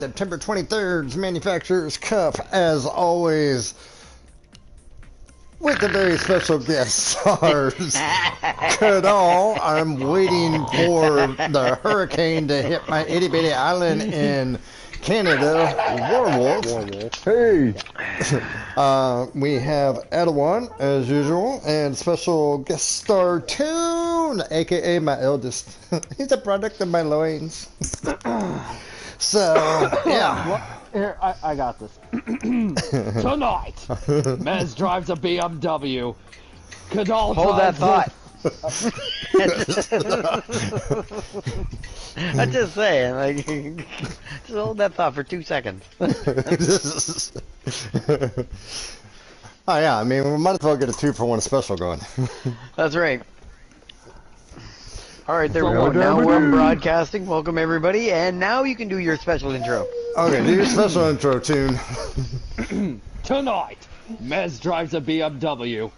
September 23rd's Manufacturers Cup, as always, with the very special guest stars. Kadal, I'm waiting for the hurricane to hit my itty bitty island in Canada. Warwolf. Hey! We have Adawan, as usual, and special guest star Toon, aka my eldest. He's a product of my loins. So, yeah. Here, I got this. Tonight, Mez drives a BMW. Kadal Hold that drives I'm just saying, like, just hold that thought for 2 seconds. Oh yeah, I mean, we might as well get a 2-for-1 special going. That's right. Alright, there we go. Now we're broadcasting. Welcome, everybody. And now you can do your special intro. Okay, do your special intro, Tune. Tonight, Mez drives a BMW.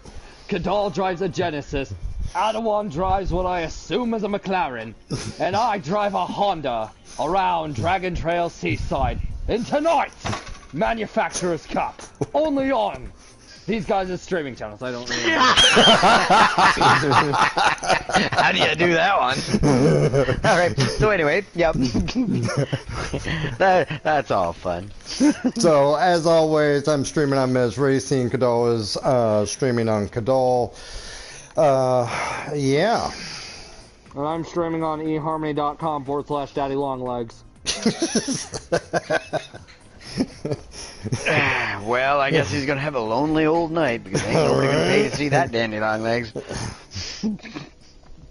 Kadal drives a Genesis. Adawan drives what I assume is a McLaren. And I drive a Honda around Dragon Trail Seaside in tonight's Manufacturers Cup. Only on these guys' streaming channels. I don't really know. How do you do that one? Alright, so anyway, yep. That's all fun. So, as always, I'm streaming on Mez Racing. Kadal is streaming on Kadal. Yeah. And I'm streaming on eharmony.com/daddylonglegs. Well, I guess he's gonna have a lonely old night because ain't nobody gonna pay to see that dandy long legs.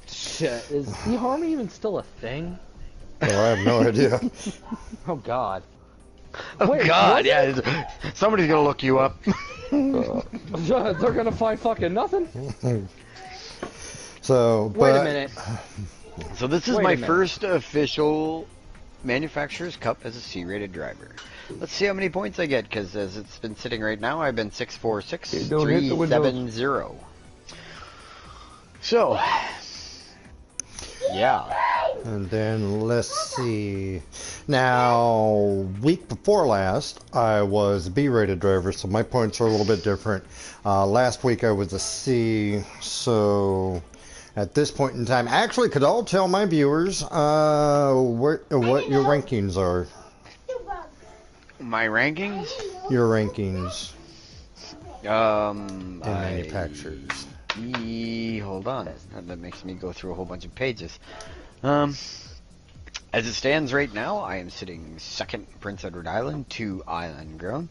Shit, is eHarmony even still a thing? Oh, I have no idea. Oh God. Oh Wait, God, yeah, somebody's gonna look you up. They're gonna find fucking nothing? So, but... Wait a minute. So this is my first official Manufacturers Cup as a C-rated driver. Let's see how many points I get, because as it's been sitting right now, I've been 646,370. So, yeah. And then, let's see. Now, week before last, I was a B-rated driver, so my points are a little bit different. Last week I was a C, so... At this point in time, actually, could all tell my viewers what your rankings are. My rankings? Your rankings. In manufacturers. Hold on. That makes me go through a whole bunch of pages. As it stands right now, I am sitting second Prince Edward Island, 2 Island Grown,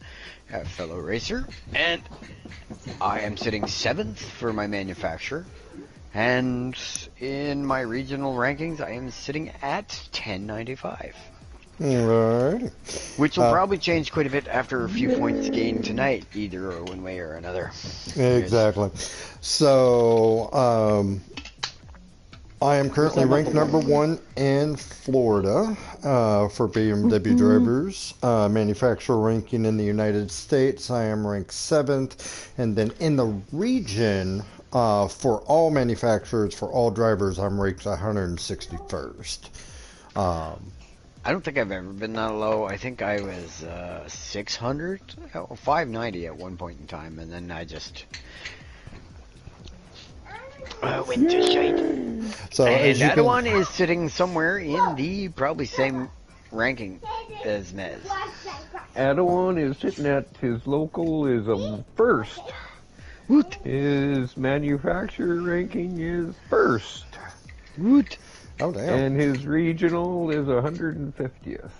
a fellow racer, and I am sitting 7th for my manufacturer. And in my regional rankings, I am sitting at 1095. Right. Which will probably change quite a bit after a few points gained tonight, either or one way or another. Exactly. So, I am currently ranked number 1 in Florida for BMW drivers. Manufacturer ranking in the United States, I am ranked 7th. And then in the region... for all manufacturers, for all drivers, I'm ranked 161st. I don't think I've ever been that low. I think I was 600, 590 at one point in time, and then I just went to shite. So, and the other one is sitting somewhere in the probably same ranking as Mez. Adawan is sitting at his local is first. Woot. His manufacturer ranking is first. Woot. Oh, damn. And his regional is 150th.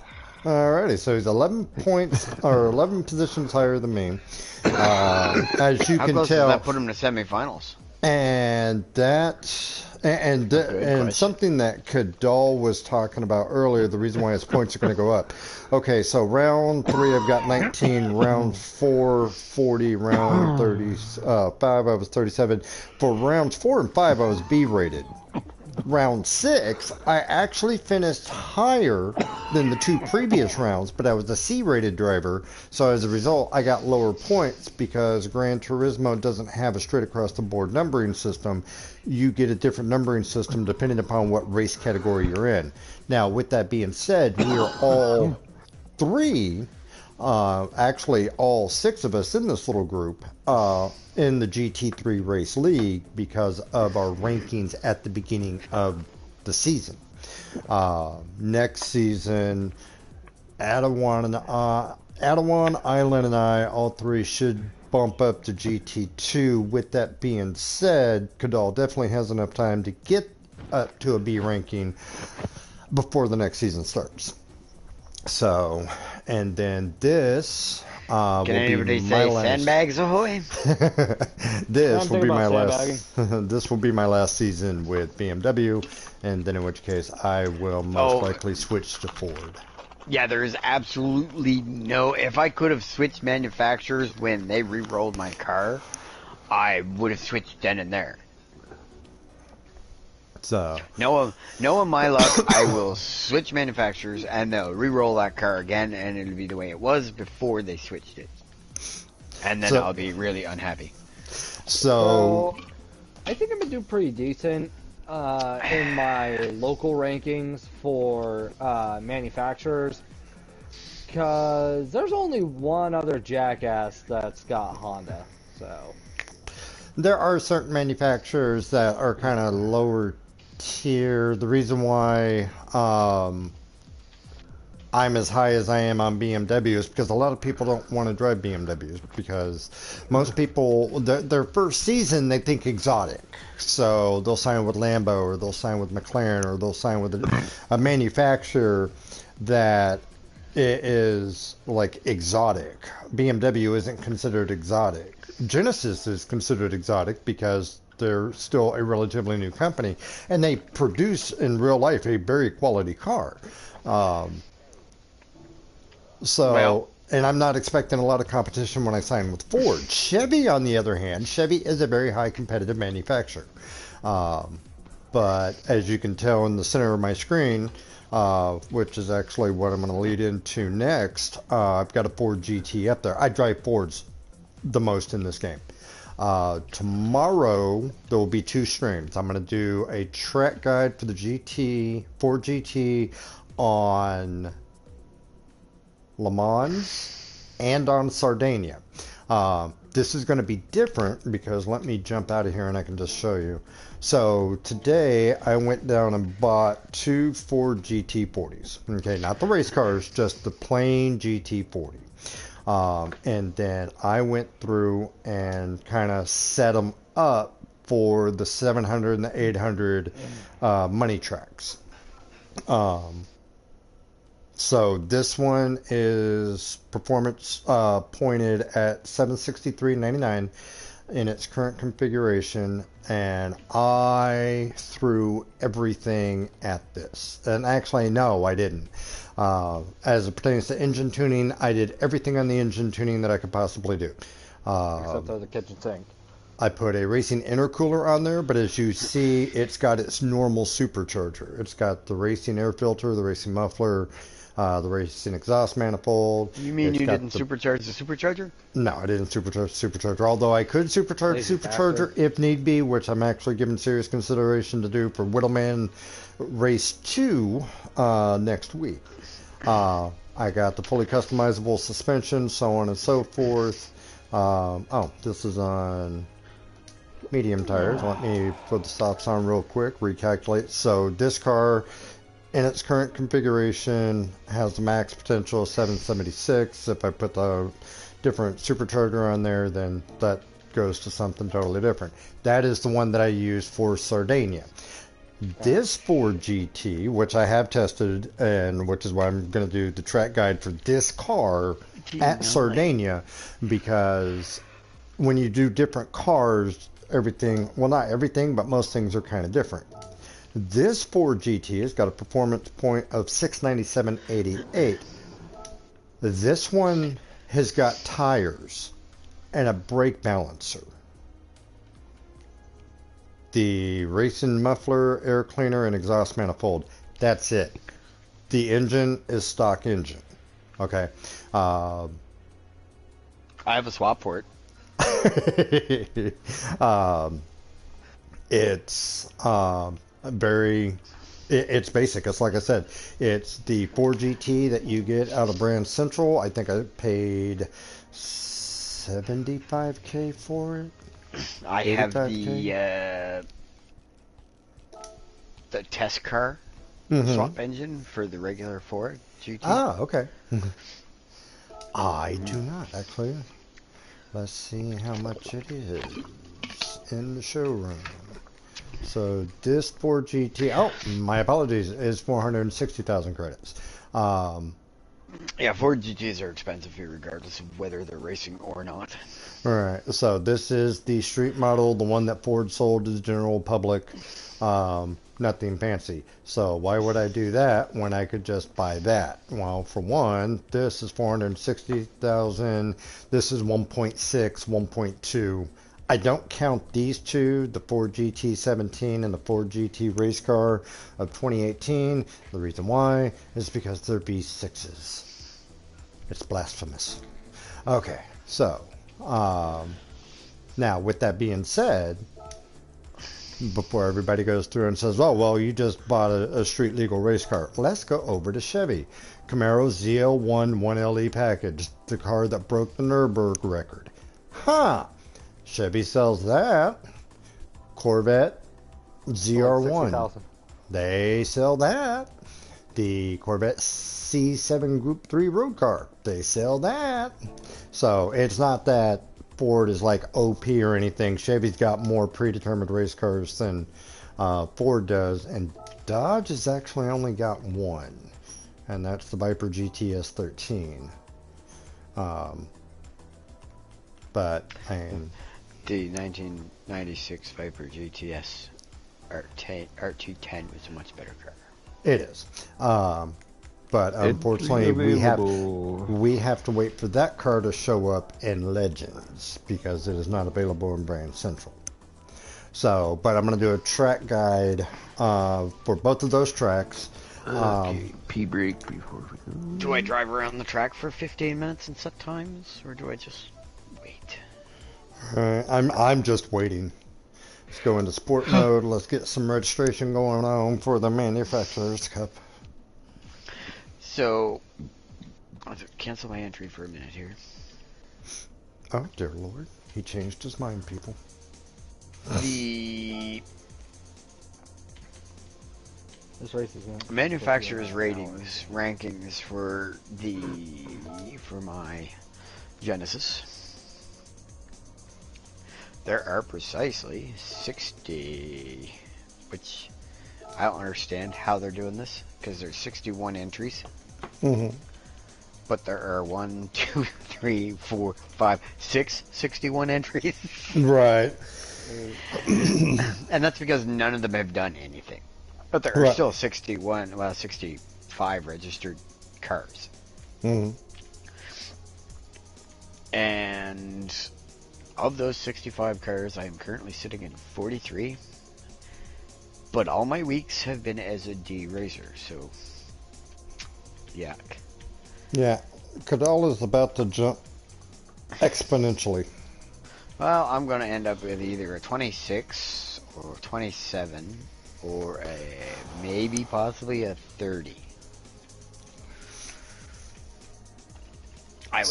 Alrighty, so he's 11 points, or 11 positions higher than me. As you How can close tell. does that put him to semifinals? And and something that Kadal was talking about earlier, the reason why his points are going to go up. Okay, so round 3 I've got 19, round 4 40, round 5 I was 37. For rounds 4 and 5 I was B rated. Round 6 I actually finished higher than the 2 previous rounds, but I was a C rated driver, so as a result I got lower points because Gran Turismo doesn't have a straight across the board numbering system. You get a different numbering system depending upon what race category you're in. Now, with that being said, we are all three, actually all six of us in this little group, in the GT3 Race League because of our rankings at the beginning of the season. Next season, Adawan, Island, and I, all three should bump up to GT2. With that being said, Kadal definitely has enough time to get up to a B ranking before the next season starts. So, and then this Can will be anybody my say last. sandbags ahoy? This I'm will thinking be my about last. This will be my last season with BMW, and then in which case I will most Oh. likely switch to Ford. Yeah, there is absolutely no. If I could have switched manufacturers when they re-rolled my car, I would have switched then and there. So, Knowing my luck, I will switch manufacturers and they'll re-roll that car again, and it'll be the way it was before they switched it. And then I'll be really unhappy. so I think I'm gonna do pretty decent in my local rankings for manufacturers, because there's only one other jackass that's got Honda. So there are certain manufacturers that are kind of lower tier. The reason why I'm as high as I am on BMWs because a lot of people don't want to drive BMWs because most people, their first season, they think exotic. So they'll sign with Lambo or they'll sign with McLaren or they'll sign with a manufacturer that is like exotic. BMW isn't considered exotic. Genesis is considered exotic because they're still a relatively new company and they produce in real life a very quality car. And I'm not expecting a lot of competition when I sign with Ford. Chevy, on the other hand, Chevy is a very high competitive manufacturer. But as you can tell in the center of my screen, which is actually what I'm going to lead into next, I've got a Ford GT up there. I drive Fords the most in this game. Tomorrow, there will be two streams. I'm going to do a track guide for the Ford GT on Le Mans and on Sardinia. This is going to be different because let me jump out of here and I can just show you. So today I went down and bought two Ford GT40s. Okay, not the race cars, just the plain GT40. And then I went through and kind of set them up for the 700 and the 800 money tracks. So this one is performance pointed at 763.99 in its current configuration, and I threw everything at this. And actually, no, I didn't. As it pertains to engine tuning, I did everything on the engine tuning that I could possibly do. except for the kitchen sink. I put a racing intercooler on there, but as you see, it's got its normal supercharger. It's got the racing air filter, the racing muffler, the racing exhaust manifold. You mean you didn't supercharge the supercharger? No, I didn't supercharge the supercharger, although I could supercharge Lazy the supercharger bastard. if need be, which I'm actually giving serious consideration to do for Whittleman Race 2 next week. I got the fully customizable suspension, so on and so forth. This is on medium tires. Let me put the stops on real quick, recalculate. So this car in its current configuration has the max potential of 776. If I put the different supercharger on there, then that goes to something totally different. That is the one that I used for Sardinia. This Ford GT, which I have tested, and which is why I'm going to do the track guide for this car at Sardinia, because when you do different cars, everything, well, not everything, but most things are kind of different. This Ford GT has got a performance point of 697.88. This one has got tires and a brake balancer. The racing muffler, air cleaner, and exhaust manifold. That's it. The engine is stock engine. Okay. I have a swap for it. It's very It's basic. It's like I said, it's the Ford GT that you get out of Brand Central. I think I paid 75K for it. I have 85K. The test car Mm-hmm. swap engine for the regular Ford GT. Ah, okay. I do not actually. Let's see how much it is in the showroom. So this Ford GT, oh, my apologies, is 460,000 credits. Yeah, Ford GTs are expensive here regardless of whether they're racing or not. All right, so this is the street model, the one that Ford sold to the general public. Nothing fancy. So why would I do that when I could just buy that? Well, for one, this is 460,000. This is 1.6, 1.2. I don't count these two, the Ford GT17 and the Ford GT race car of 2018. The reason why is because they're V6s. It's blasphemous. Okay, so now with that being said, before everybody goes through and says, oh, well, you just bought a street legal race car, let's go over to Chevy. Camaro ZL1 1LE package, the car that broke the Nürburgring record. Huh. Chevy sells that. Corvette ZR1. 60,000. They sell that. The Corvette C7 Group 3 road car. They sell that. So it's not that Ford is like OP or anything. Chevy's got more predetermined race cars than Ford does. And Dodge has actually only got one. And that's the Viper GTS 13. But, and The 1996 Viper GTS R210 was a much better car. it is. But unfortunately, we have to wait for that car to show up in Legends because it is not available in Brand Central. So, but I'm going to do a track guide for both of those tracks. Okay, pee break before we go. Do I drive around the track for 15 minutes in set times, or do I just wait? I'm just waiting. Let's go into sport mode. Let's get some registration going on for the Manufacturers Cup. So, I'll cancel my entry for a minute here. Oh, dear Lord. He changed his mind, people. The This race is going manufacturer's rankings for my Genesis. There are precisely 60, which I don't understand how they're doing this, because there's 61 entries. Mm-hmm. But there are 1, 2, 3, 4, 5, 6 61 entries. Right. And that's because none of them have done anything. But there are Right. still 65 registered cars. Mm-hmm. And of those 65 cars, I am currently sitting in 43. But all my weeks have been as a D racer, so yuck. Yeah. Cadal is about to jump exponentially. Well, I'm going to end up with either a 26 or 27 or maybe possibly a 30. I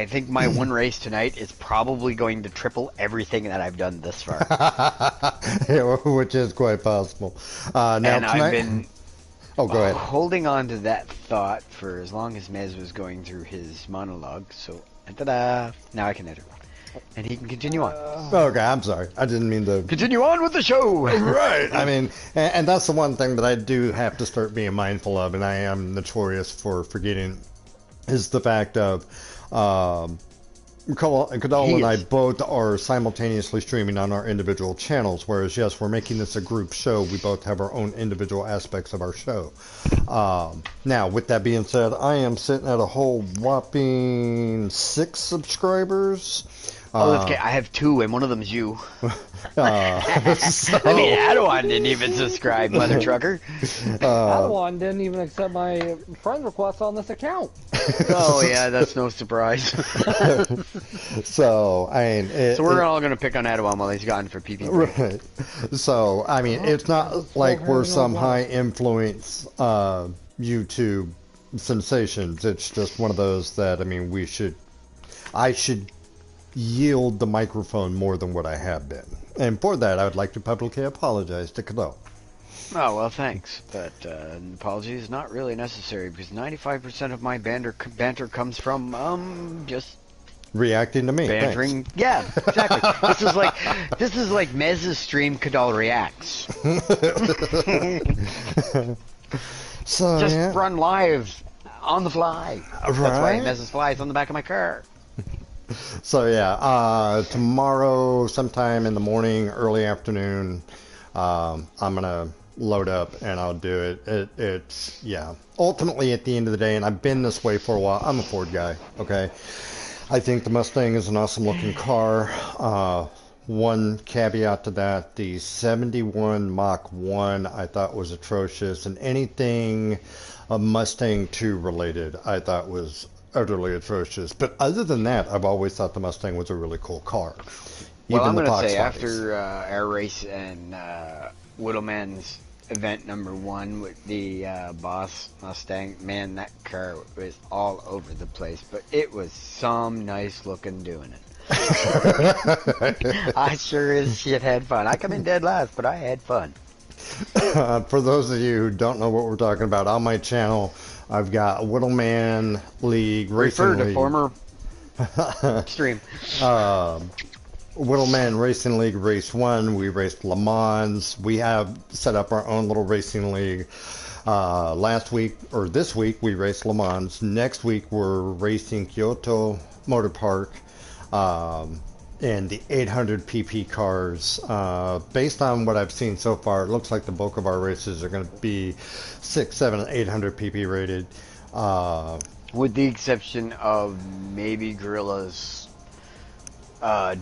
think my one race tonight is probably going to triple everything that I've done this far. Yeah, which is quite possible. Now and tonight, I've been oh, go ahead. holding on to that thought for as long as Mez was going through his monologue. So, ta-da! Now I can enter. And he can continue on. Okay, I'm sorry. I didn't mean to. Continue on with the show! Right. I mean, and that's the one thing that I do have to start being mindful of, and I am notorious for forgetting, is the fact of Kadal and I both are simultaneously streaming on our individual channels, whereas, yes, we're making this a group show. We both have our own individual aspects of our show. Now, with that being said, I am sitting at a whole whopping 6 subscribers, Oh, that's okay. I have two, and one of them's you. So, I mean, Adawan didn't even subscribe, mother trucker. Adawan didn't even accept my friend request on this account. Oh yeah, that's no surprise. so I mean, So we're all gonna pick on Adawan while he's gone for PP break. right. So I mean, it's not like we're some high influence YouTube sensations. It's just one of those that I mean, I should yield the microphone more than what I have been, and for that, I would like to publicly apologize to Kado. Oh, well, thanks. But an apology is not really necessary because 95% of my banter comes from, just Reacting to me. bantering. Thanks. Yeah, exactly. this is like Mez's stream Kadal reacts. So, Just yeah. run live on the fly. That's why Right. Mez's fly is on the back of my car. So, yeah, tomorrow, sometime in the morning, early afternoon, I'm going to load up and I'll do it. Yeah. Ultimately, at the end of the day, and I've been this way for a while, I'm a Ford guy, okay? I think the Mustang is an awesome looking car. One caveat to that, the 71 Mach 1 I thought was atrocious, and anything Mustang 2 related I thought was utterly atrocious. But other than that, I've always thought the Mustang was a really cool car. Well, I'm the going to Fox say bodies. after our race and Whittleman's event number 1 with the Boss Mustang, man, that car was all over the place. But it was some nice looking doing it. I sure as shit had fun. I come in dead last, but I had fun. For those of you who don't know what we're talking about, on my channel, I've got Whittleman League Racing Refer to League. former stream. Whittleman Racing League Race 1. We raced Le Mans. We have set up our own little racing league. Last week, or this week, we raced Le Mans. Next week, we're racing Kyoto Motor Park. And the 800 PP cars. Based on what I've seen so far, it looks like the bulk of our races are going to be 6, 7, and 800 PP rated. With the exception of maybe Gorilla's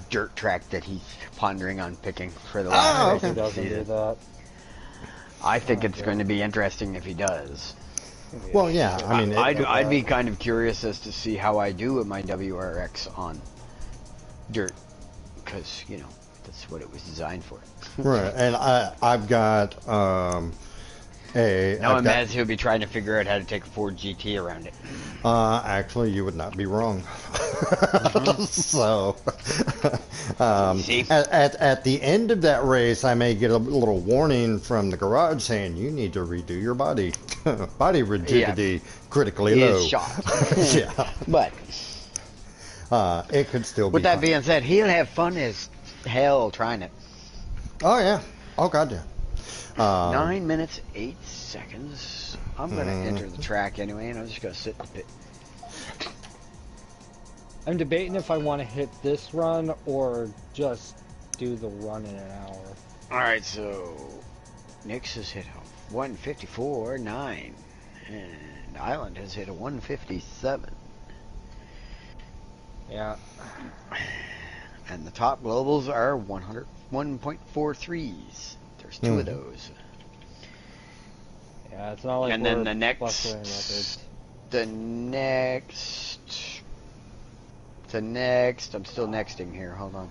dirt track that he's pondering on picking for the last He race of the doesn't do season. that. I think it's going to be interesting if he does. Well, yeah, I mean, I'd be kind of curious as to see how I do with my WRX on dirt, because you know that's what it was designed for. right. And I've got Now I've got, Maz, he'll be trying to figure out how to take a Ford GT around it. actually, you would not be wrong. So, See? at the end of that race, I may get a little warning from the garage saying you need to redo your body. Body rigidity critically He low. is shot. Yeah. But It could still be with that fun. being said, he'll have fun as hell trying it. Oh, yeah. Oh, God, yeah. 9 minutes, 8 seconds. I'm going to enter the track anyway, and I'm just going to sit in the pit. I'm debating if I want to hit this run or just do the run in an hour. Alright, so Nix has hit a 154.9, and Island has hit a 157. Yeah. And the top globals are 101.43s. There's two of those. Yeah, it's not like And we're then the next- fluctuating records. The next, I'm still nexting here, hold on.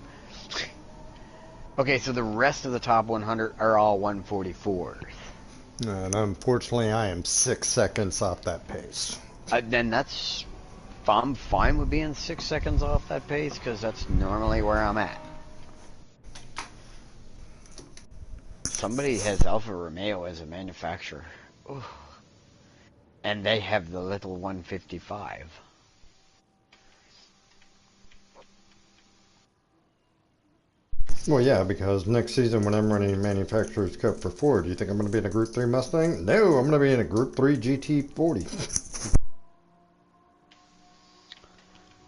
Okay, so the rest of the top 100 are all 144. And unfortunately, I am 6 seconds off that pace. Then I'm fine with being 6 seconds off that pace, because that's normally where I'm at. Somebody has Alfa Romeo as a manufacturer. Ooh. And they have the little 155. Well, yeah, because next season when I'm running Manufacturer's Cup for Ford, do you think I'm going to be in a Group 3 Mustang? No, I'm going to be in a Group 3 GT40.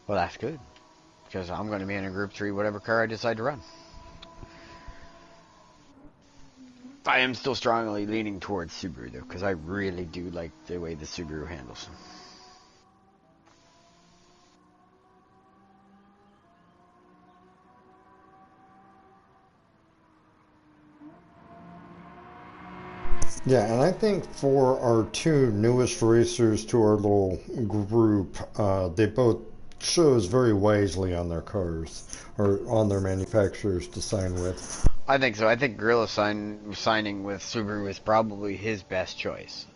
Well, that's good, because I'm going to be in a Group 3 whatever car I decide to run. I am still strongly leaning towards Subaru, though, because I really do like the way the Subaru handles. Yeah, and I think for our two newest racers to our little group, they both chose very wisely on their cars or on their manufacturers to sign with. I think so. I think signing with Subaru is probably his best choice.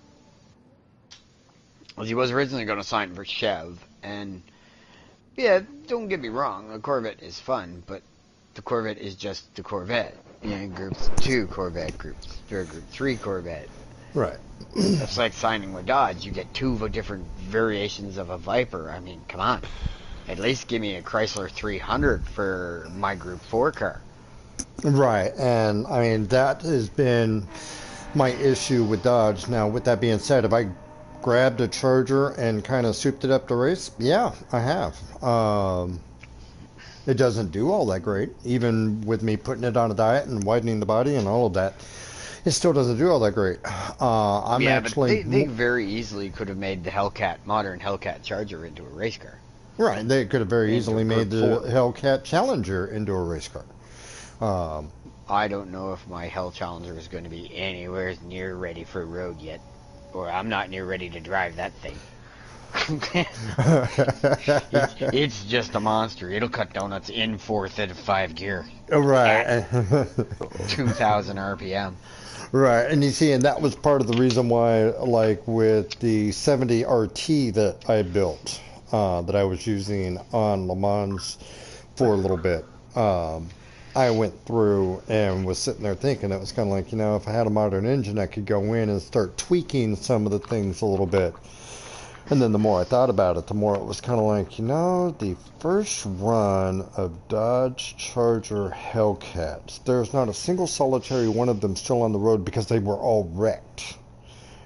Well, he was originally going to sign for Chev, and yeah, don't get me wrong, a Corvette is fun, but the Corvette is just the Corvette. You know, Group 2 Corvette, Group 3 Corvette. Right. It's like signing with Dodge. You get two different variations of a Viper. I mean, come on. At least give me a Chrysler 300 for my Group 4 car. Right, and I mean, that has been my issue with Dodge. Now, with that being said, have I grabbed a Charger and kind of souped it up to race? Yeah, I have. It doesn't do all that great, even with me putting it on a diet and widening the body and all of that. It still doesn't do all that great. I'm actually but they very easily could have made the modern Hellcat Charger into a race car. right. They could have very easily made the Group 4. Hellcat Challenger into a race car. I don't know if my Hell Challenger is going to be anywhere near ready for road yet, or I'm not near ready to drive that thing. It's just a monster. It'll cut donuts in 4th gear. Right. 2,000 RPM. Right, and you see, and that was part of the reason why, like with the 70 RT that I built, that I was using on Le Mans for a little bit, I went through and was sitting there thinking it was kind of like, you know, if I had a modern engine, I could go in and start tweaking some of the things a little bit. And then the more I thought about it, the more it was kind of like, you know, the first run of Dodge Charger Hellcats, there's not a single solitary one of them still on the road because they were all wrecked.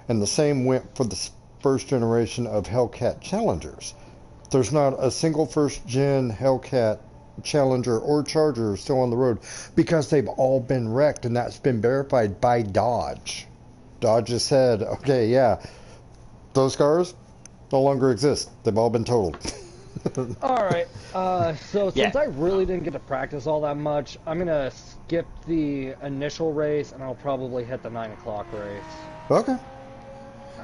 And the same went for the first generation of Hellcat Challengers. There's not a single first gen Hellcat Challenger or Charger still on the road because they've all been wrecked, and that's been verified by Dodge. Dodge has said, okay, yeah, those cars no longer exist. They've all been totaled. Alright, so since I really didn't get to practice all that much, I'm gonna skip the initial race and I'll probably hit the 9 o'clock race. Okay.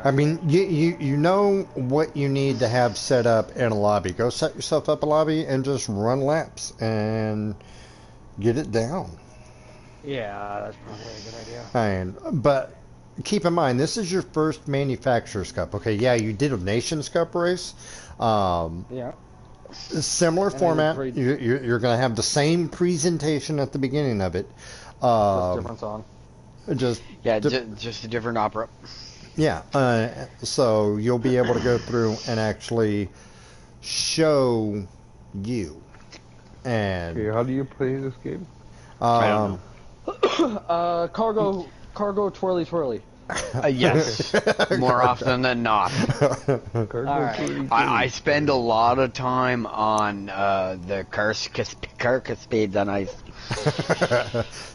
I mean, you know what you need to have set up in a lobby. Go set yourself up a lobby and just run laps and get it down. Yeah, that's probably a good idea. But keep in mind, this is your first Manufacturers Cup. Okay, yeah, you did a Nations Cup race. Yeah. Similar format. You're going to have the same presentation at the beginning of it. Just different song. Just a different opera. Yeah, so you'll be able to go through and actually show you. And Okay, how do you play this game? I don't Cargo twirly twirly. Yes, more often than not. Alright. I spend a lot of time on the Cascades on ice.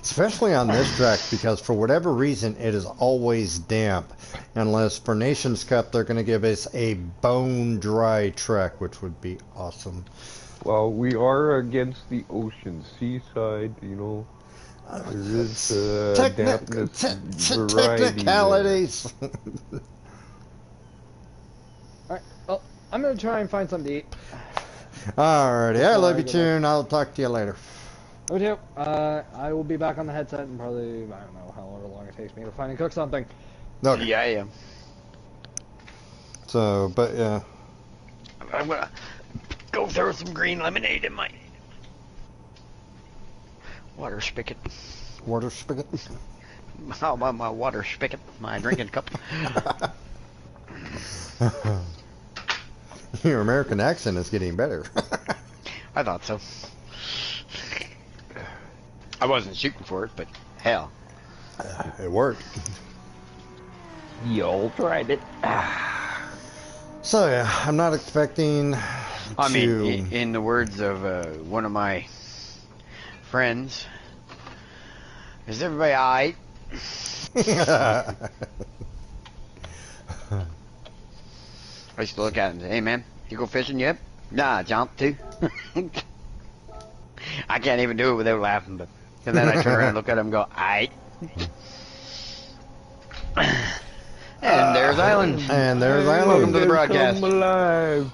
Especially on this track, because for whatever reason it is always damp, unless for Nations Cup they're going to give us a bone dry track, which would be awesome. Well, we are against the ocean, seaside, you know. There is dampness variety. Technicalities. Alright, well, I'm gonna try and find something to eat. Alrighty, I love you, Tune. I'll talk to you later. Me too. I will be back on the headset in probably, I don't know however long it takes me to find and cook something. Okay. Yeah, yeah. So, but yeah. I'm gonna go throw some green lemonade in my water spigot. Water spigot? How about my water spigot? My drinking cup. Your American accent is getting better. I thought so. I wasn't shooting for it, but hell. It worked. Y'all tried it. So yeah, I'm not expecting I mean, in the words of one of my friends, is everybody alright? I used to look at him and say, hey man, you go fishing yet? Nah, jump too. I can't even do it without laughing, but and then I turn around and look at him and go, aight. there's Island. And there's Welcome to the Island. broadcast. Come alive.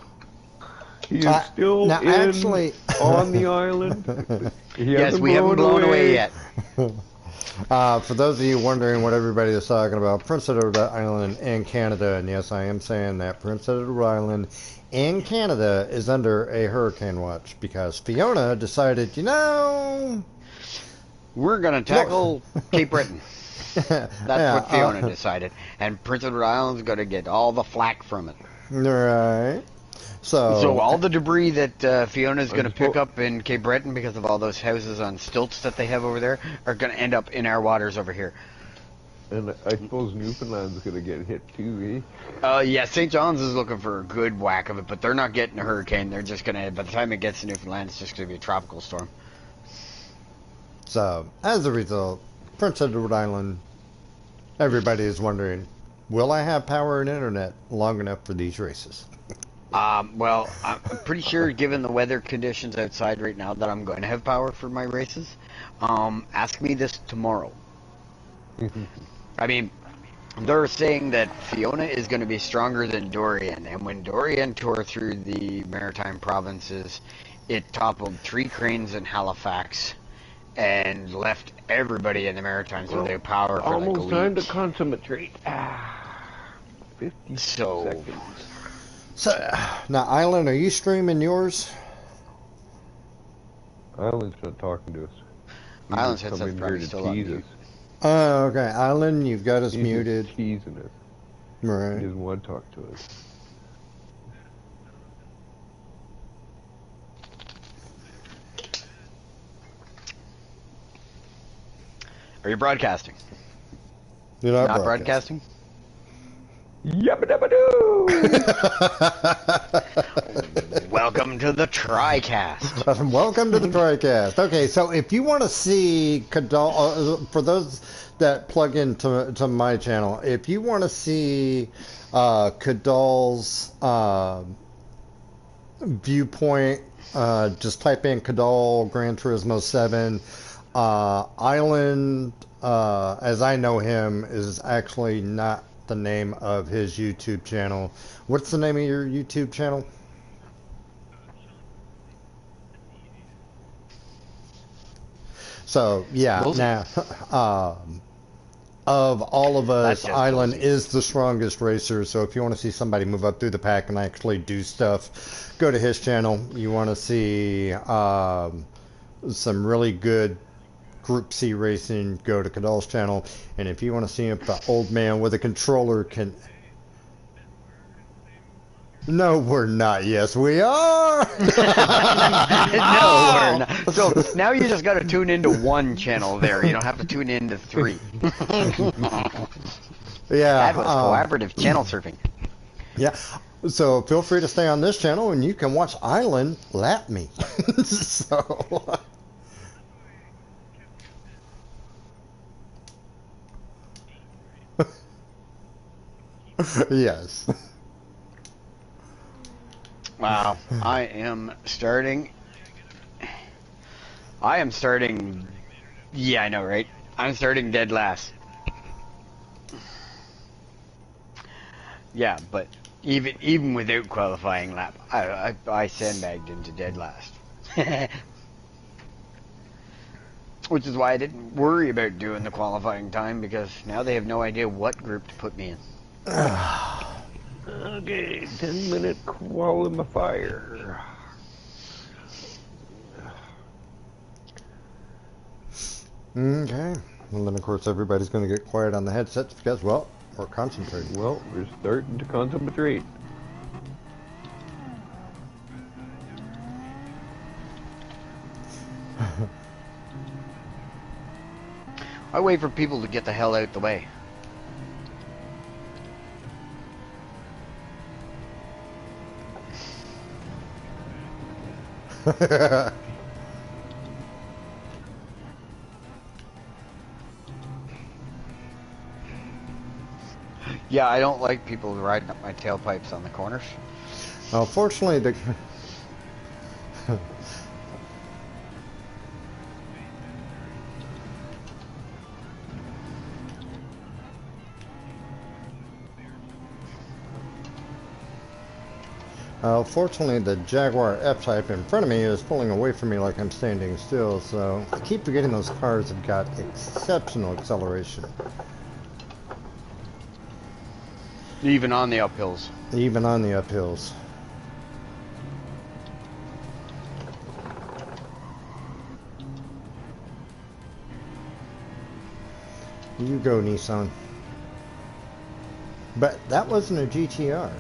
He is still now, actually, on the island. Yes, we haven't blown away yet. For those of you wondering what everybody is talking about, Prince Edward Island and Canada, and yes, I am saying that Prince Edward Island and Canada is under a hurricane watch because Fiona decided, We're going to tackle Cape Breton. That's what Fiona decided. And Prince Edward Island's going to get all the flack from it. Right. So all the debris that Fiona's going to pick up in Cape Breton because of all those houses on stilts that they have over there are going to end up in our waters over here. And I suppose Newfoundland's going to get hit too, eh? Yeah, St. John's is looking for a good whack of it, but they're not getting a hurricane. They're just going to, by the time it gets to Newfoundland, it's just going to be a tropical storm. So, as a result, Prince Edward Island, everybody is wondering, will I have power and internet long enough for these races? Well, I'm pretty sure, given the weather conditions outside right now, that I'm going to have power for my races. Ask me this tomorrow. I mean, they're saying that Fiona is going to be stronger than Dorian, and when Dorian tore through the maritime provinces, it toppled 3 cranes in Halifax and left everybody in the Maritimes without power for like a Almost time to week. consummate. 50 seconds. So, now, Island, are you streaming yours? Island's not talking to us. Island's He's headset's coming probably here to still on tease mute. us. Oh, okay. Island, you've got us He's muted. just teasing us. He Right. doesn't want to talk to us. Are you broadcasting? You're Not broadcasting? Yabba dabba doo! Welcome to the TriCast. Welcome to the TriCast. Okay, so if you want to see Kadal, for those that plug into my channel, if you want to see Kadal's viewpoint, just type in Kadal Gran Turismo 7. Island, as I know him, is actually not the name of his YouTube channel. What's the name of your YouTube channel? So, yeah, now, of all of us, Island is the strongest racer, so if you want to see somebody move up through the pack and actually do stuff, go to his channel. You want to see some really good Group C racing, go to Kadal's channel. And if you want to see if the old man with a controller can... No, we're not. Yes, we are. No, we're not. So now you just got to tune into one channel there. You don't have to tune into 3. Yeah. That was collaborative channel surfing. Yeah. So feel free to stay on this channel and you can watch Island lap me. So... Yes. Wow. I am starting. Yeah, I know, right? I'm starting dead last. Yeah, but even without qualifying lap, I sandbagged into dead last. Which is why I didn't worry about doing the qualifying time, because now they have no idea what group to put me in. Okay, 10-minute qualifier. Okay. Well, then, of course, everybody's going to get quiet on the headsets because, well, we're concentrating. Well, we're starting to concentrate. I wait for people to get the hell out the way. Yeah, I don't like people riding up my tailpipes on the corners. Fortunately, the... Fortunately, the Jaguar F-Type in front of me is pulling away from me like I'm standing still, so I keep forgetting those cars have got exceptional acceleration. Even on the uphills. Even on the uphills. You go, Nissan. But that wasn't a GTR.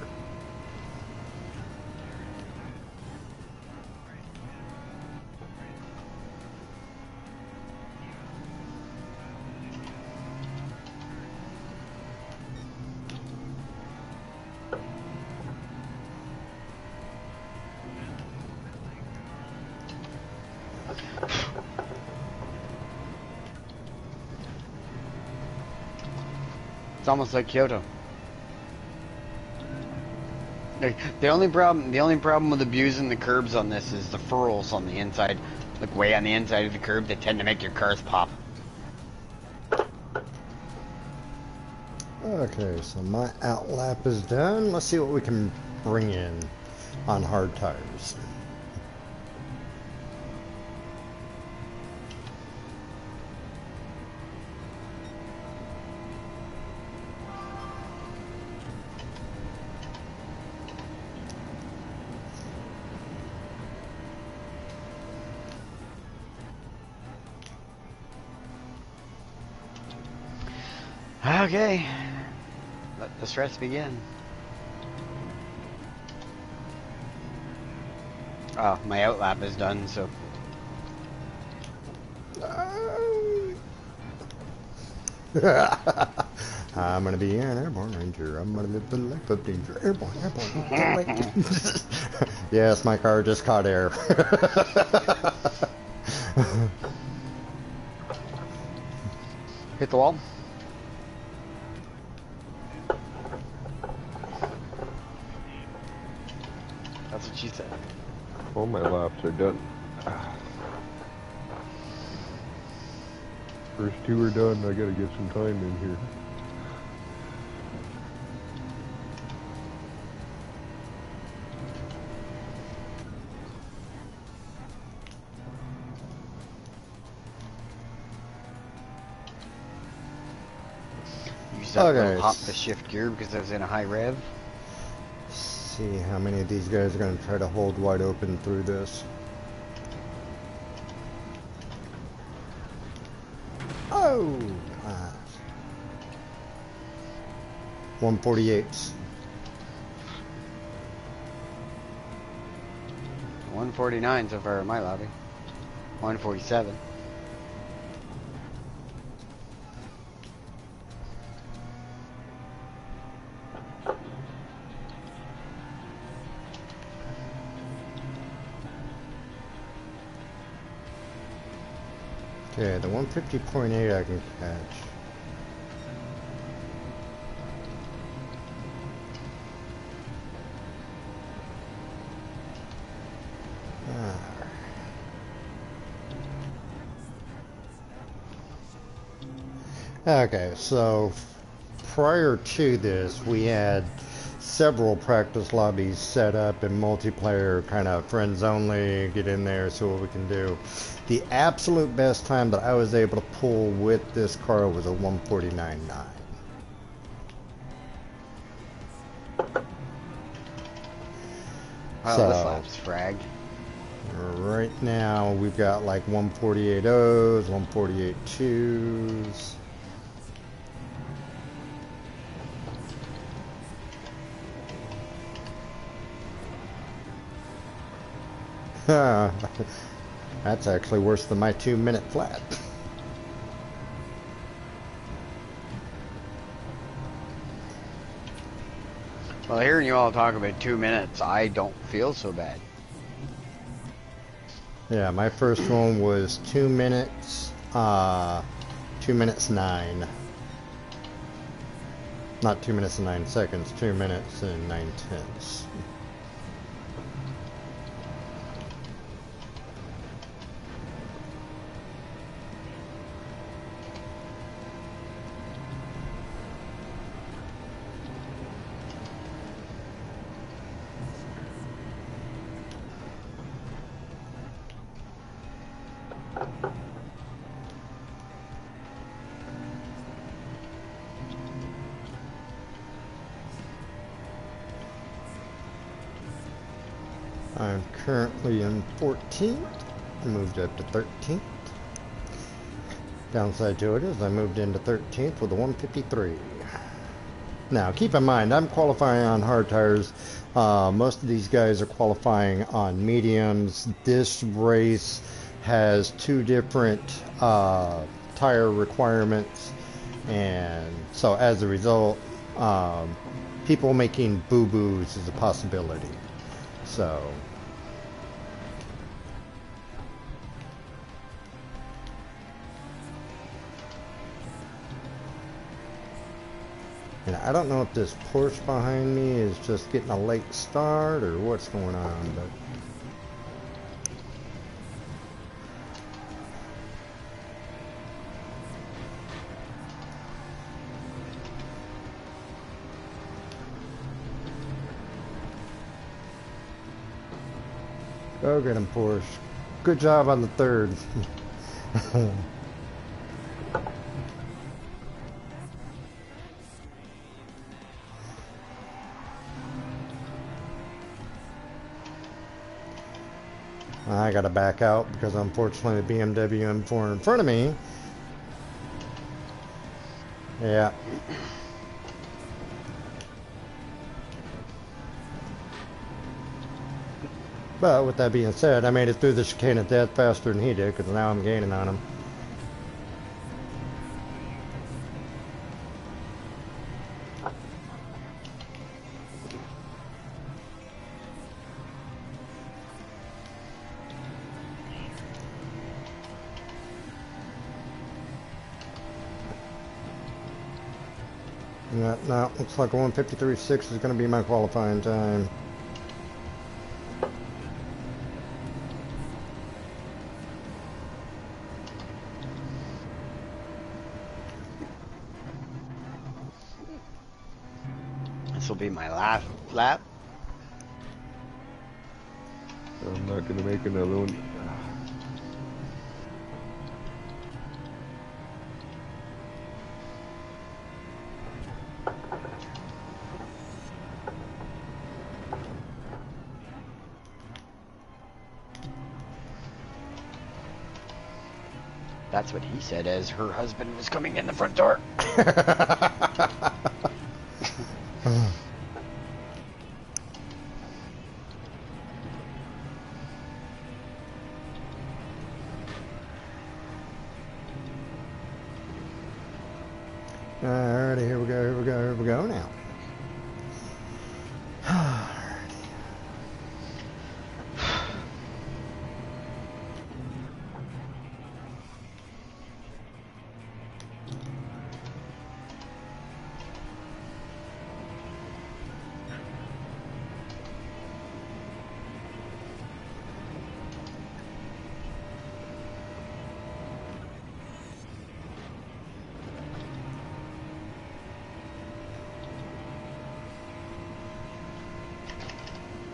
It's almost like Kyoto. The only problem with abusing the curbs on this is the furrows on the inside, like way on the inside of the curb. They tend to make your cars pop. Okay, so my outlap is done. Let's see what we can bring in on hard tires. Okay, let the stress begin. Oh, my outlap is done, so. I'm gonna be an airborne ranger. I'm gonna live the life of danger. Airborne. Yes, my car just caught air. Hit the wall. That's what she said. All my laps are done. First two are done. I gotta get some time in here. Use that Okay. little hop to shift gear because I was in a high rev. See how many of these guys are gonna try to hold wide open through this. Oh, nice. 148s. 149 so far in my lobby. 147. Okay, the 150.8 I can catch. Okay, so prior to this, we had several practice lobbies set up in multiplayer, kind of friends only, get in there, see what we can do. The absolute best time that I was able to pull with this car was a 149.9. Wow, So, this lap's fragged. right now we've got like 148.0s, 148.2s. That's actually worse than my 2-minute flat. Well, hearing you all talk about 2 minutes, I don't feel so bad. Yeah, my first one was 2 minutes, 2 minutes 9. Not 2 minutes and 9 seconds, 2 minutes and 9 tenths. currently in 14th. I moved up to 13th. Downside to it is I moved into 13th with a 153. Now, keep in mind, I'm qualifying on hard tires. Most of these guys are qualifying on mediums. This race has two different tire requirements, and so as a result, people making boo-boos is a possibility. So, and I don't know if this Porsche behind me is just getting a late start or what's going on, but go get him, Porsche. Good job on the third. I gotta back out because unfortunately the BMW M4 in front of me. Yeah. But with that being said, I made it through the chicane of death faster than he did because now I'm gaining on him. Yeah, no, looks like 153.6 is going to be my qualifying time. This will be my last lap. I'm not gonna make another one. That's what he said as her husband was coming in the front door. Alrighty, here we go now.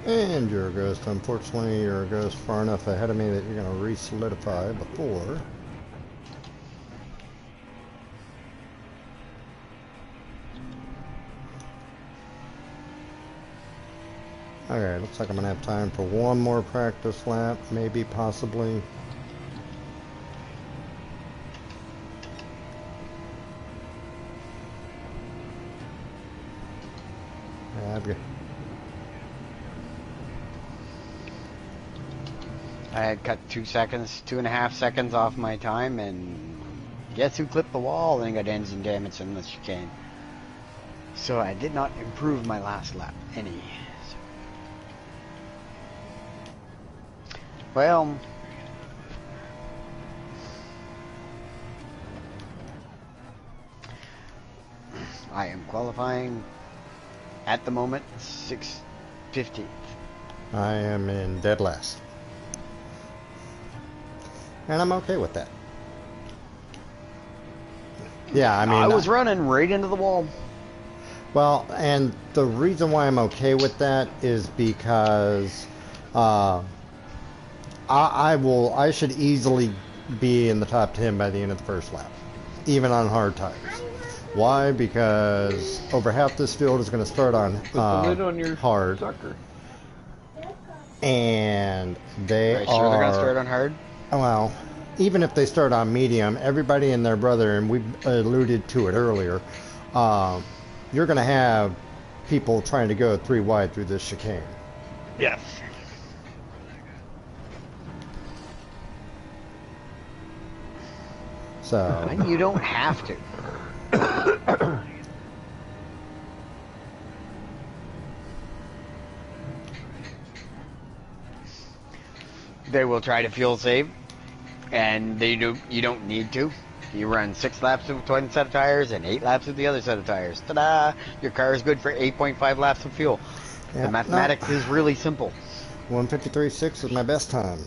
And you're a ghost. Unfortunately, you're a ghost far enough ahead of me that you're going to re-solidify before. Okay, looks like I'm going to have time for one more practice lap, maybe, possibly. I had cut 2.5 seconds off my time, and guess who clipped the wall and got engine damage in the chicane. So I did not improve my last lap any. Well, I am qualifying at the moment 6:15. I am in dead last. And I'm okay with that. Yeah, I mean, I was running right into the wall. Well, and the reason why I'm okay with that is because I should easily be in the top 10 by the end of the first lap, even on hard tires. Why? Because over half this field is going to start on Put the lid on your hard. sucker. and they Are you are. sure they're gonna start on hard? Well, even if they start on medium, everybody and their brother, and we alluded to it earlier, you're going to have people trying to go 3 wide through this chicane. Yes. So. And you don't have to. They will try to fuel save, and you don't need to. You run 6 laps with one set of tires and 8 laps with the other set of tires. Ta-da! Your car is good for 8.5 laps of fuel. Yeah, The mathematics is really simple. 153.6 is my best time.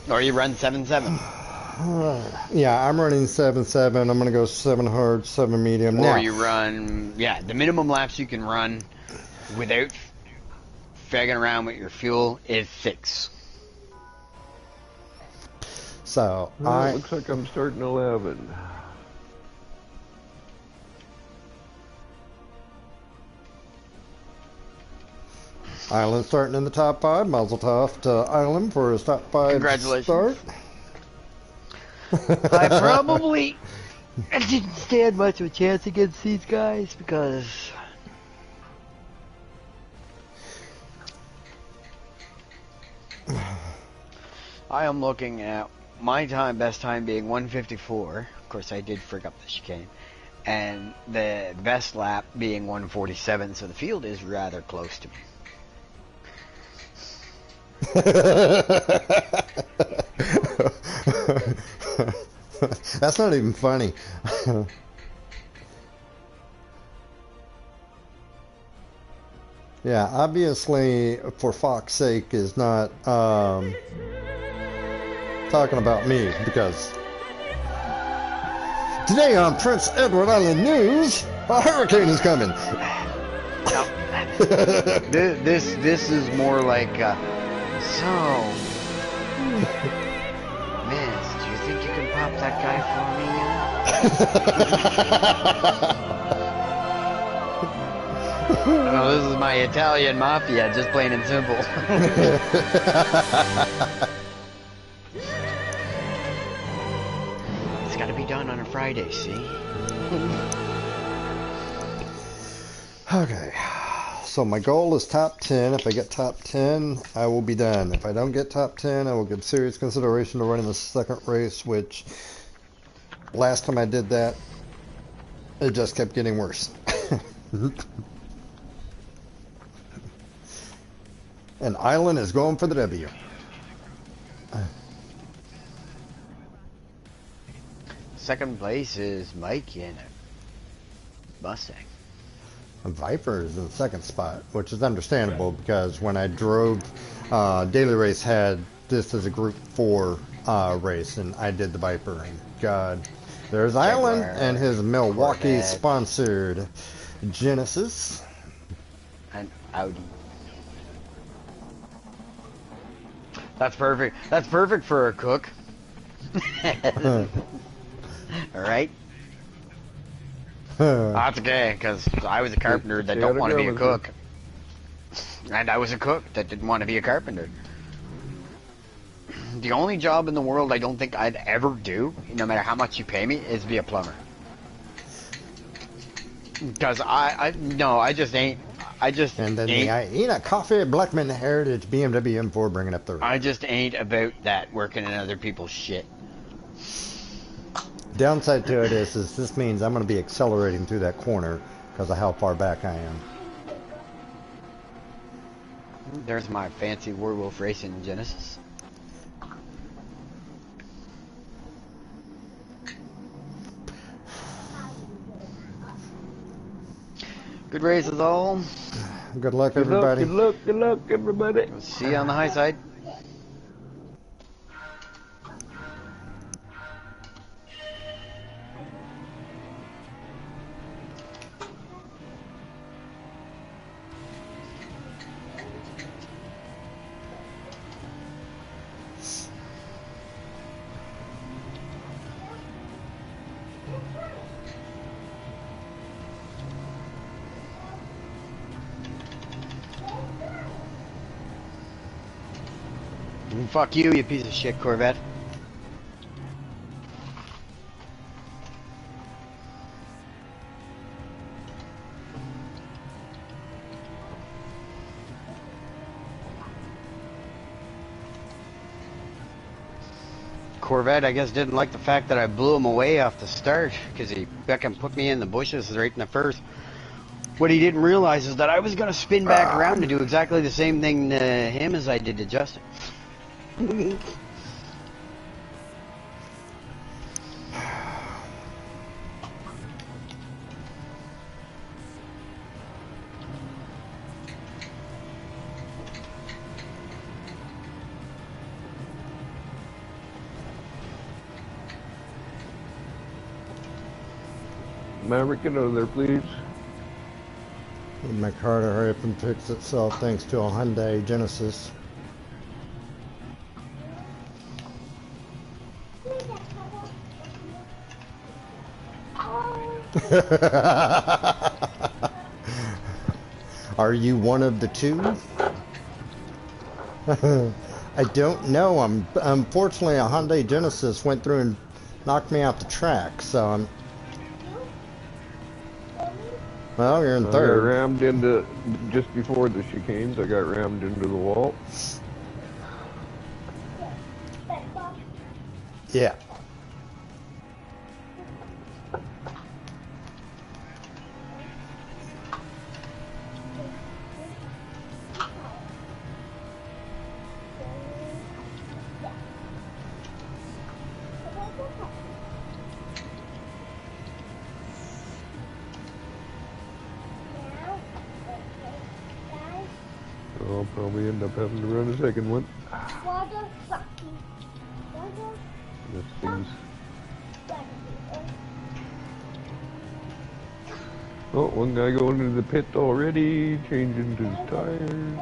Or you run 7.7. Yeah, I'm running 7.7. I'm going to go 7 hard, 7 medium. Or Now, you run, the minimum laps you can run without fagging around with your fuel is 6. So, Well, it looks like I'm starting 11. Island starting in the top 5. Mazel tov to Island for his top 5 Congratulations. start. I didn't stand much of a chance against these guys because I am looking at my best time being 154. Of course, I did frig up the chicane. And the best lap being 147, so the field is rather close to me. That's not even funny. Yeah, obviously, for Fox's sake, is not talking about me, because today on Prince Edward Island News, a hurricane is coming. This is more like so. Miss, do you think you can pop that guy for me? No, this is my Italian mafia, just plain and simple. It's got to be done on a Friday, see? Okay, so my goal is top 10. If I get top 10, I will be done. If I don't get top 10, I will give serious consideration to running the second race, which last time I did that, it just kept getting worse. And Island is going for the W. Second place is Mike in a Mustang. Viper is in the second spot, which is understandable because when I drove, Daily Race had this as a Group 4 race, and I did the Viper. And God, there's Island and his Milwaukee-sponsored Genesis. And Audi. That's perfect. That's perfect for a cook. Alright? That's okay, because I was a carpenter that don't want to be a cook. And I was a cook that didn't want to be a carpenter. The only job in the world I don't think I'd ever do, no matter how much you pay me, is be a plumber. Because I just ain't. And then the Enoch Coffee Blackman Heritage BMW M4 bringing up the road. I just ain't about that working in other people's shit. Downside to it is this means I'm going to be accelerating through that corner because of how far back I am. There's my fancy Werewolf Racing Genesis. Good races all. Good luck, everybody. Good luck, everybody. We'll see you on the high side. Fuck you, you piece of shit Corvette. Corvette, I guess, didn't like the fact that I blew him away off the start, because he fucking put me in the bushes right in the first. What he didn't realize is that I was going to spin back around and do exactly the same thing to him as I did to Justin. Maverick, get out of there, please. My car to hurry up and fix itself thanks to a Hyundai Genesis. Are you one of the two? I don't know. Unfortunately, a Hyundai Genesis went through and knocked me out the track, so I'm. Well, you're in I third. got rammed into, just before the chicanes, I got rammed into the wall. Yeah. I'll probably end up having to run a second one. This thing's... Oh, one guy going into the pit already, changing his tires.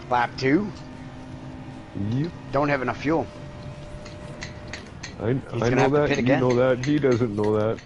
Lap 2? Yep. Don't have enough fuel. I gonna know have to that, pit you again. know that, he doesn't know that.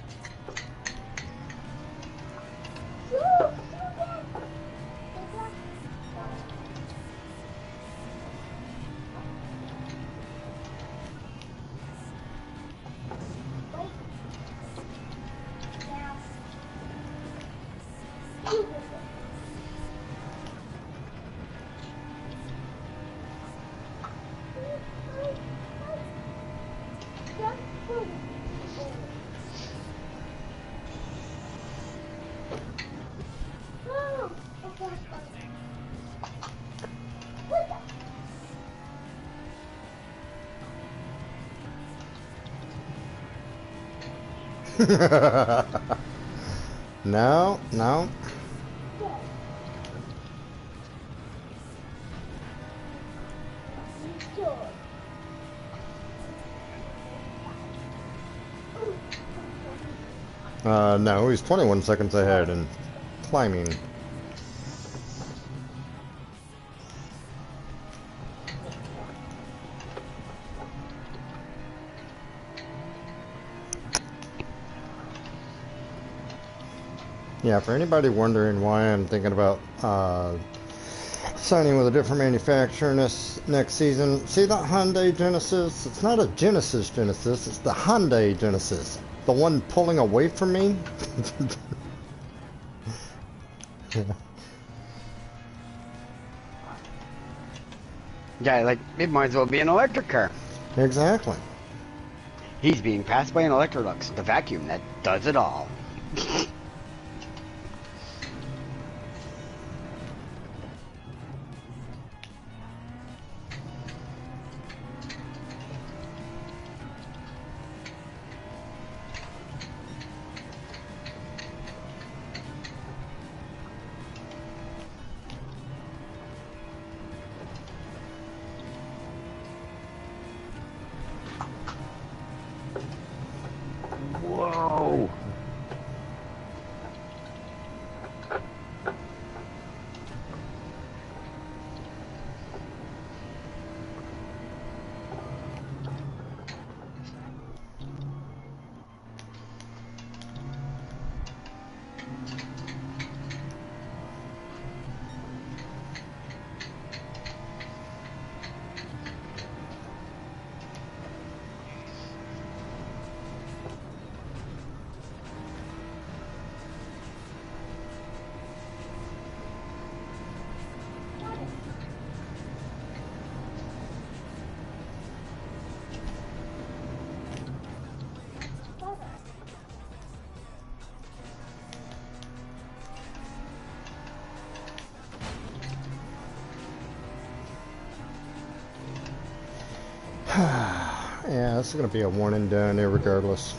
No, no. No, he's 21 seconds ahead and climbing. Yeah, for anybody wondering why I'm thinking about signing with a different manufacturer next season, see that Hyundai Genesis? It's not a Genesis, it's the Hyundai Genesis. The one pulling away from me? Yeah, like, it might as well be an electric car. Exactly. He's being passed by an Electrolux, the vacuum that does it all. Whoa! Yeah, this is going to be a one and done irregardless.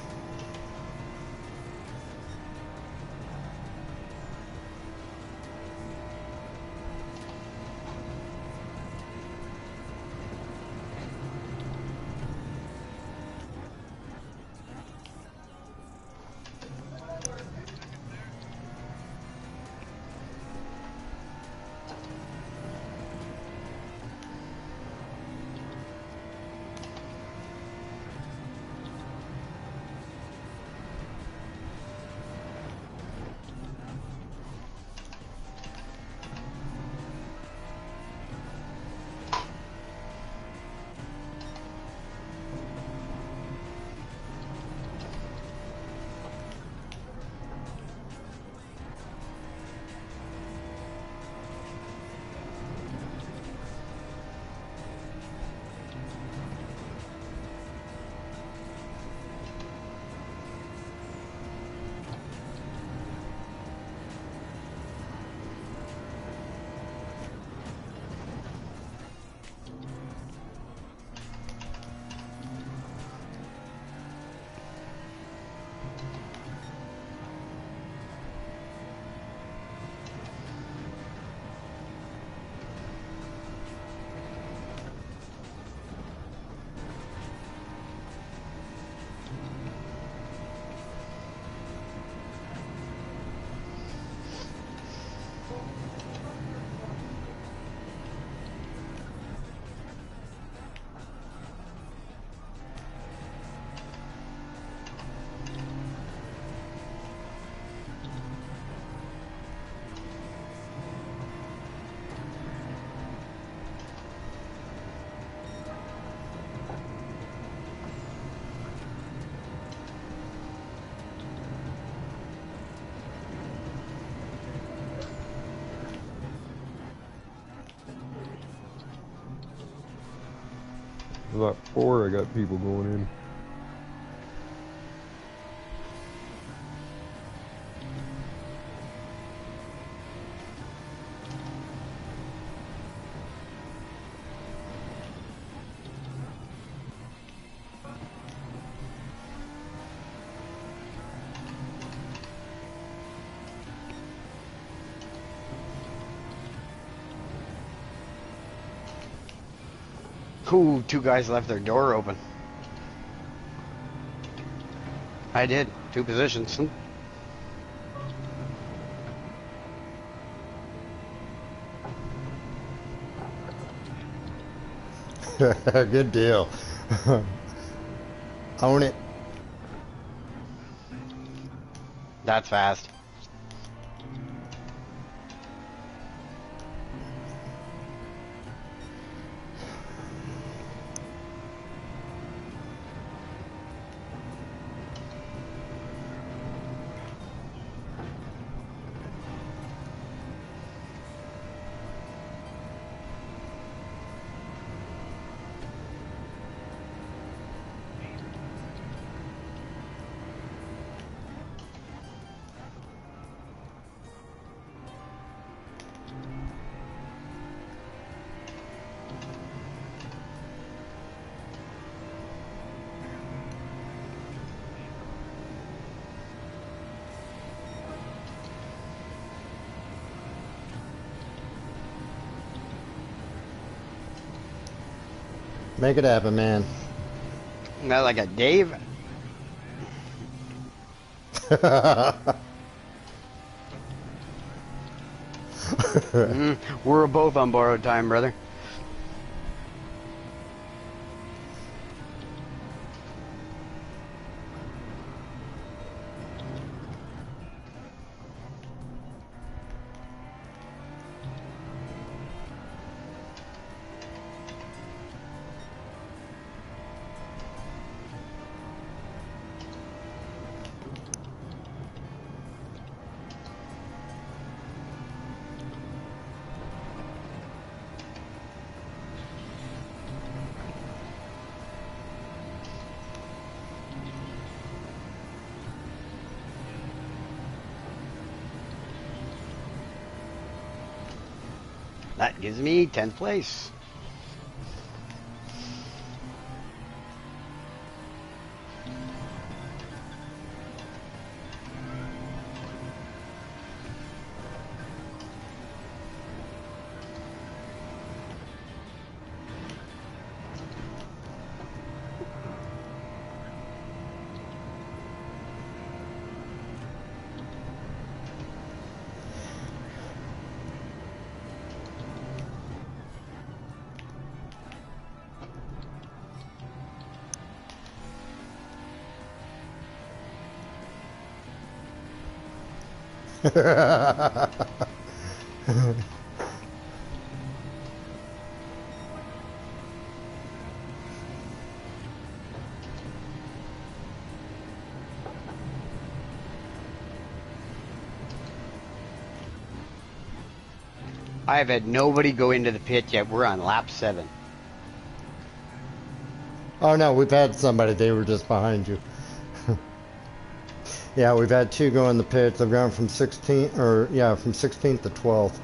Lot 4, I got people going in. Ooh, 2 guys left their door open. I did. 2 positions. Good deal. Own it. That's fast. Make it happen, man. Not like a Dave. We're both on borrowed time, brother. That gives me 10th place. I've had nobody go into the pit yet. We're on lap 7. Oh no, we've had somebody. They were just behind you. Yeah, we've had 2 go in the pits. They've gone from 16th, or yeah, from 16th to 12th.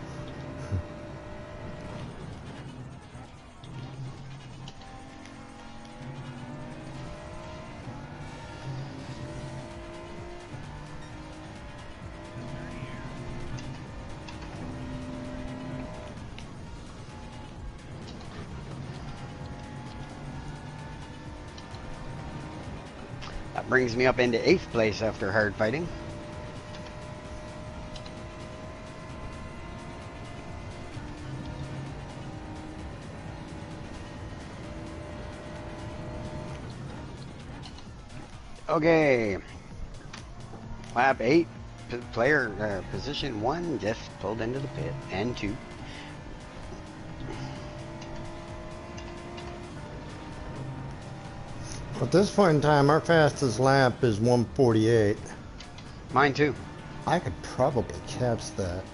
That brings me up into 8th place after hard fighting. Okay. Lap 8, player position 1 just pulled into the pit, and 2. At this point in time, our fastest lap is 1:48. Mine too. I could probably catch that.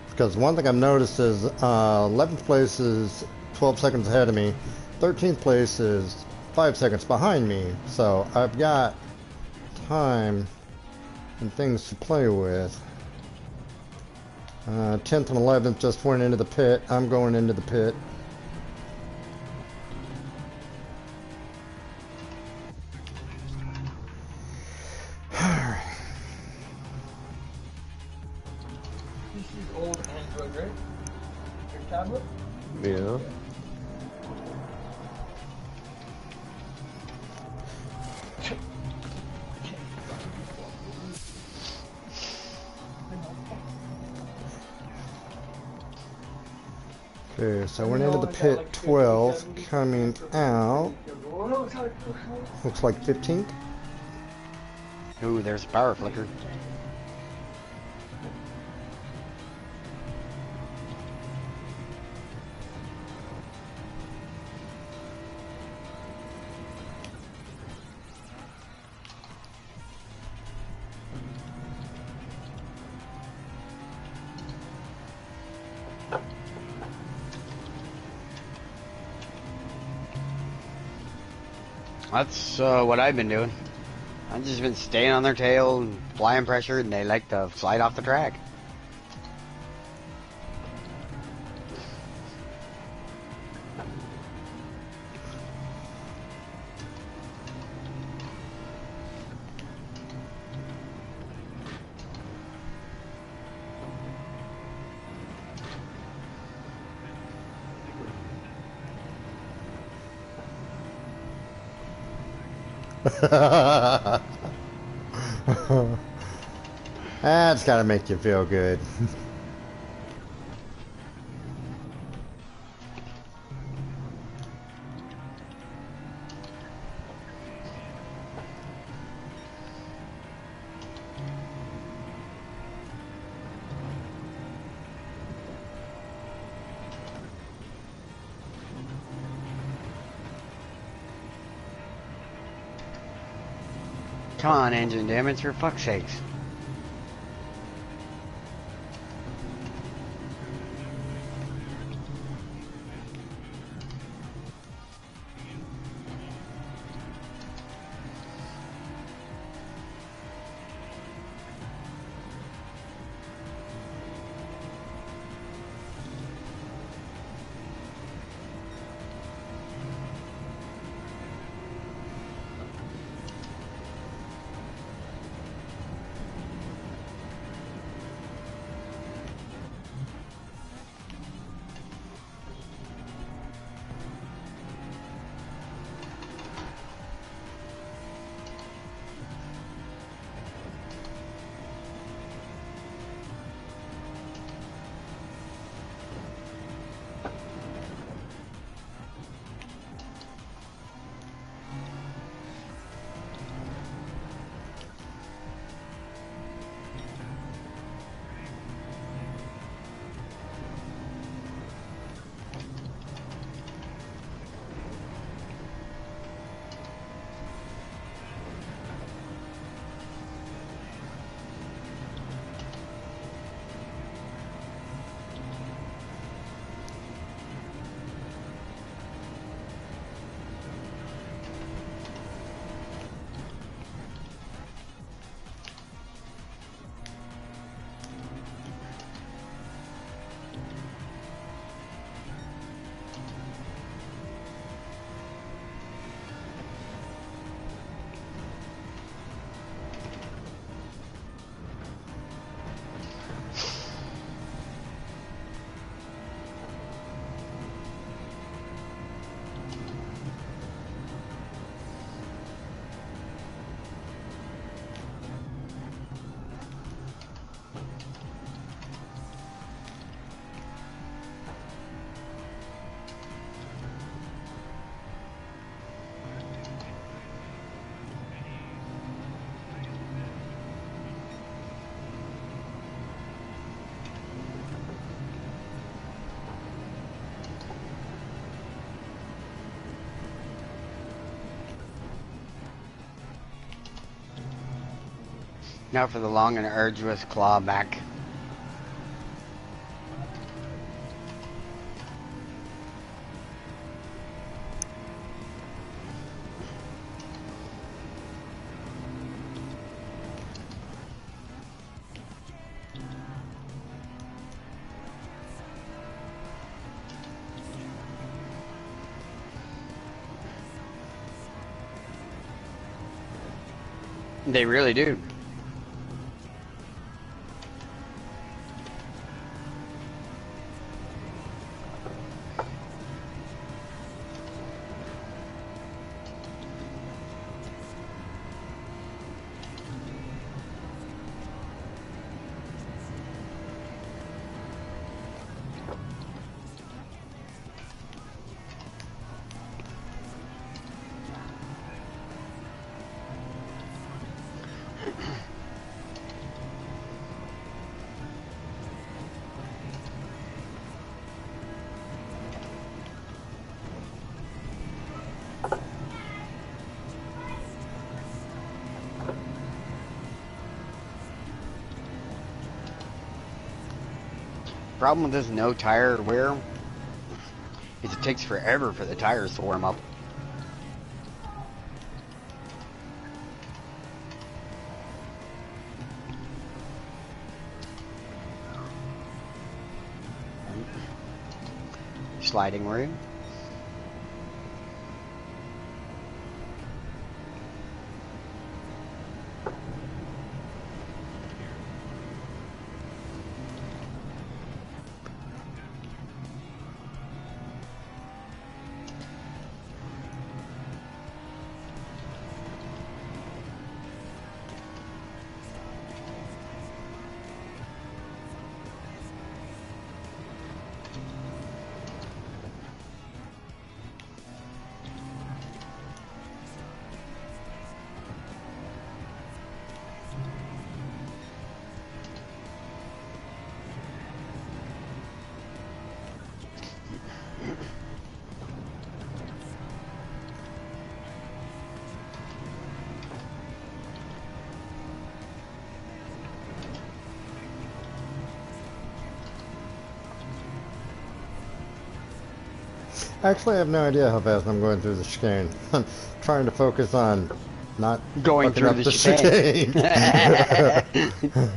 Because one thing I've noticed is 11th place is 12 seconds ahead of me. 13th place is 5 seconds behind me. So I've got time and things to play with. 10th and 11th just went into the pit. I'm going into the pit. Old Android, right? Your tablet? Yeah. Okay, so I went into the pit 12, coming out, looks like 15th. Ooh, there's a power flicker. That's what I've been doing. I've just been staying on their tail and flying pressure, and they like to slide off the track. That's gotta make you feel good. Come on, engine damage, for fuck's sakes. Now for the long and arduous clawback. They really do. Problem with this no tire wear is it takes forever for the tires to warm up. Sliding ring. Actually, I have no idea how fast I'm going through the chicane. I'm trying to focus on not Going fucking through up the the chicane. chicane.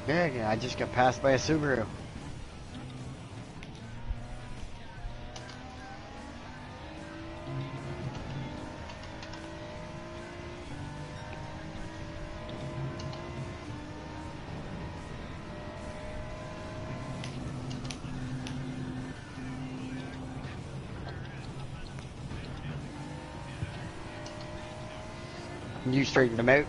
Yeah, I just got passed by a Subaru. You straightened them out.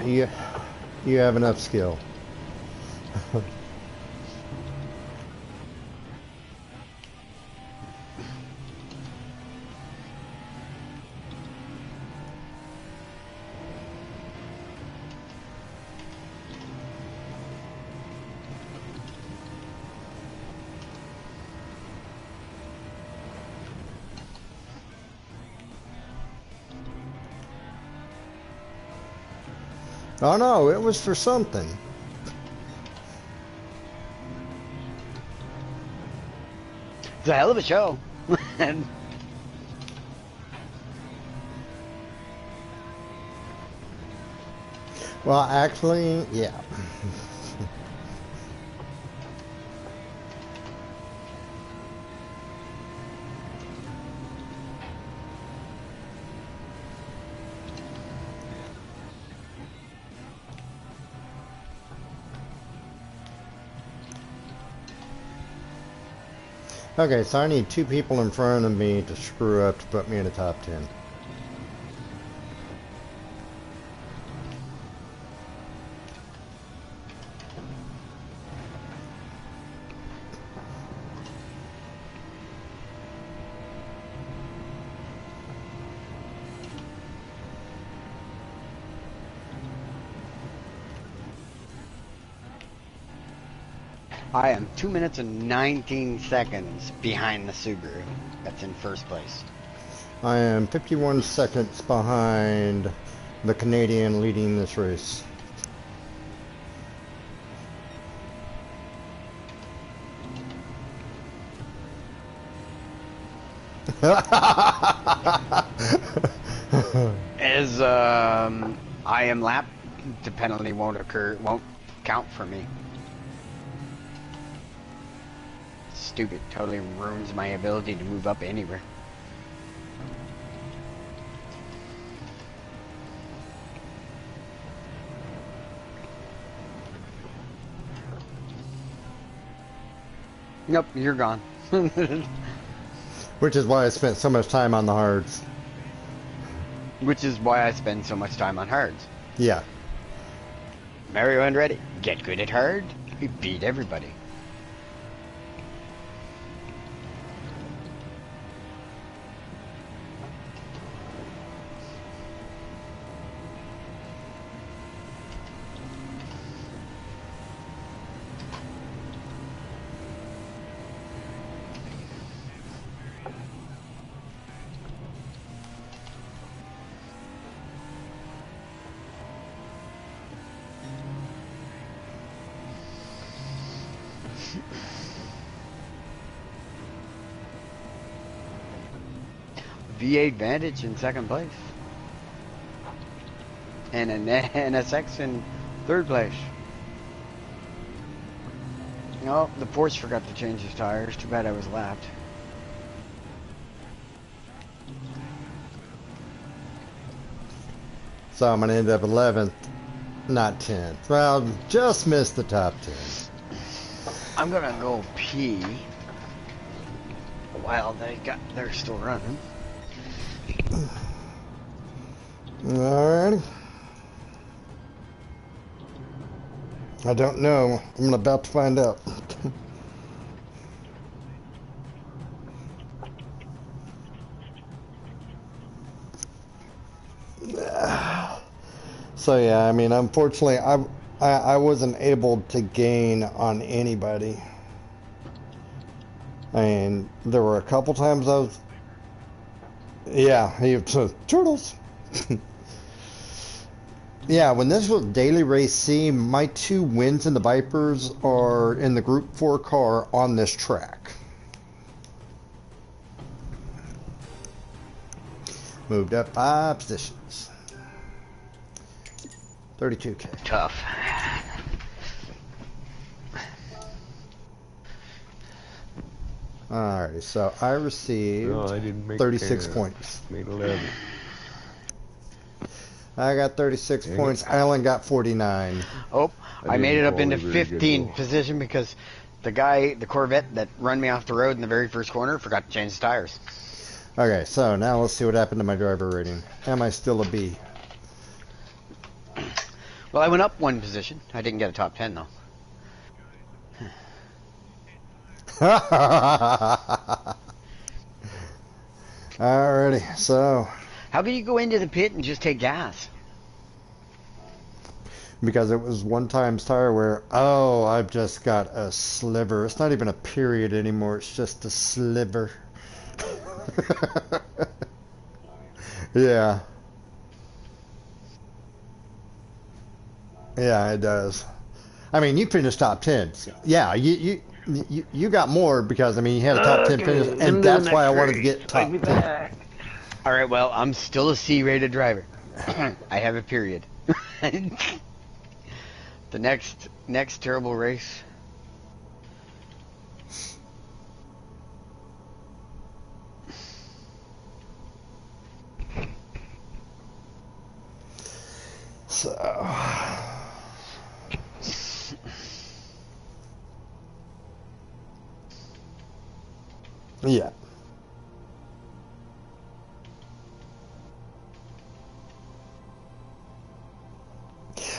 you, you have enough skill. Oh no, it was for something. It's a hell of a show. And Well, actually, yeah. Okay, so I need 2 people in front of me to screw up to put me in the top 10. I am 2 minutes and 19 seconds behind the Subaru that's in first place. I am 51 seconds behind the Canadian leading this race. As I am lap, the penalty won't count for me. Stupid, totally ruins my ability to move up anywhere. Nope, you're gone. Which is why I spent so much time on the hards. Which is why I spend so much time on hards. Yeah. Mario and Ready, get good at hard, we beat everybody. V8 Vantage in second place. And an NSX in third place. Oh, the Porsche forgot to change his tires. Too bad I was lapped. So I'm going to end up 11th, not 10th. Well, just missed the top 10. I'm gonna go pee while they're still running. Alrighty. I don't know. I'm about to find out. So yeah, I mean, unfortunately, I wasn't able to gain on anybody. I mean, there were a couple times I was. Yeah, he turtles. Yeah, when this was Daily Race C, my 2 wins in the Vipers are in the Group 4 car on this track. Moved up 5 positions. 32K. Tough. Alrighty, so I received No, I didn't make 36 10. points. Made 11. I got 36 Dang points. Alan got 49. Oh, I made it up into didn't qualify very good, 15th though. position because the Corvette that run me off the road in the very first corner forgot to change the tires. Okay, so now let's see what happened to my driver rating. Am I still a B? Well, I went up one position. I didn't get a top 10 though. Alrighty, so How can you go into the pit and just take gas? because it was one times tire wear. Oh, I've just got a sliver. It's not even a period anymore. It's just a sliver. Yeah. Yeah, it does. I mean, you finished top 10. Yeah, you got more because I mean you had a top 10 finish, and that's why I wanted to get top 10. All right, well, I'm still a C-rated driver. I have a period. The next terrible race. So, yeah.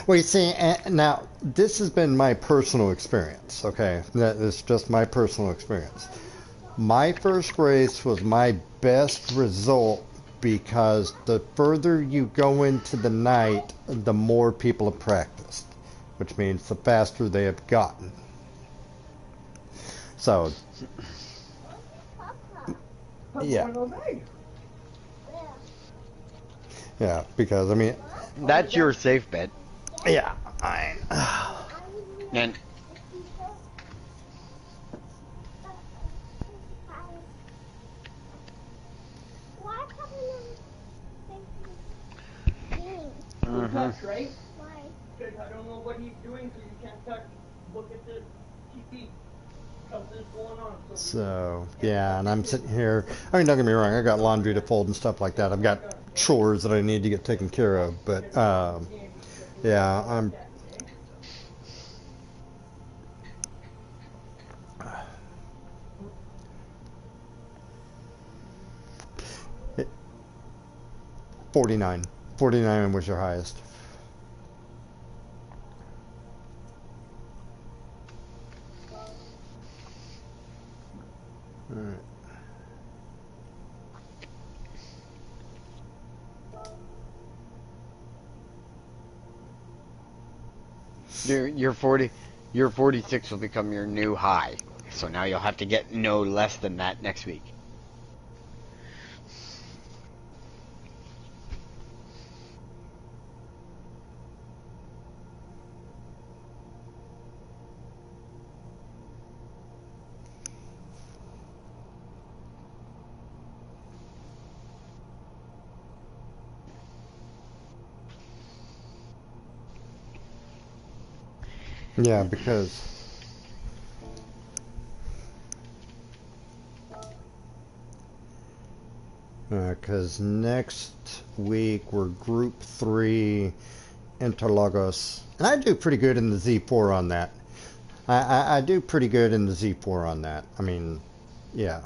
Well, you see, now this has been my personal experience. Okay, that is just my personal experience. My first race was my best result because the further you go into the night, the more people have practiced, which means the faster they have gotten. So, yeah. Yeah, because I mean, That's your safe bet. yeah, And Touch, right? Because I don't know what he's doing, so you can't touch. Look at the TV. Something's going on. so yeah, and I'm sitting here. I mean, don't get me wrong, I got laundry to fold and stuff like that. I've got chores that I need to get taken care of, but yeah, I'm. It, 49. 49 was your highest. All right. your 46 will become your new high. So now you'll have to get no less than that next week. Yeah, because next week we're Group 3 Interlagos, and I do pretty good in the Z4 on that. I do pretty good in the Z4 on that. I mean, yeah.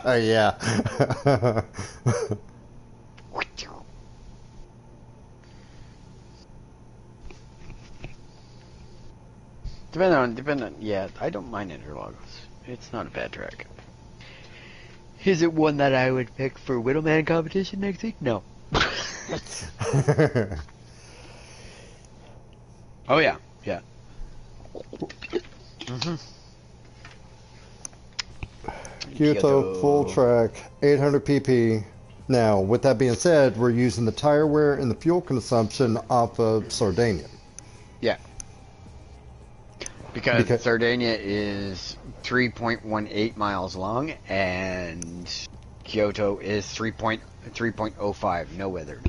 Yeah. Depending on, yeah, I don't mind Interlagos. It's not a bad track. Is it one that I would pick for Widowman competition next week? No. Oh yeah, yeah. Kyoto full track, 800 pp. Now, with that being said, we're using the tire wear and the fuel consumption off of Sardinia. Yeah. Because Sardinia is 3.18 miles long and Kyoto is 3.05, no weather.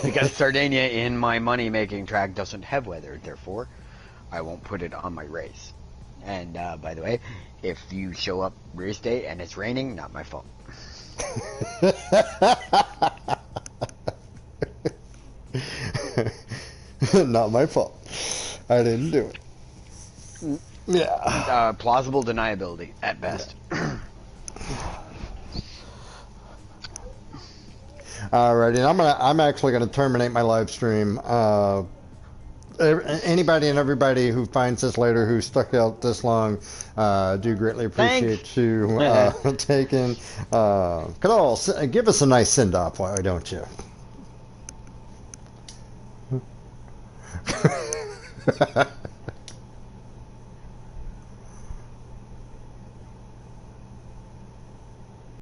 Because Sardinia in my money making track doesn't have weather, therefore I won't put it on my race. And by the way, if you show up race day and it's raining, not my fault. Not my fault. I didn't do it. Yeah. Plausible deniability at best. Alrighty, I'm actually gonna terminate my live stream. Anybody and everybody who finds this later who stuck out this long, do greatly appreciate Thanks. you taking. Could all give us a nice send off, why don't you?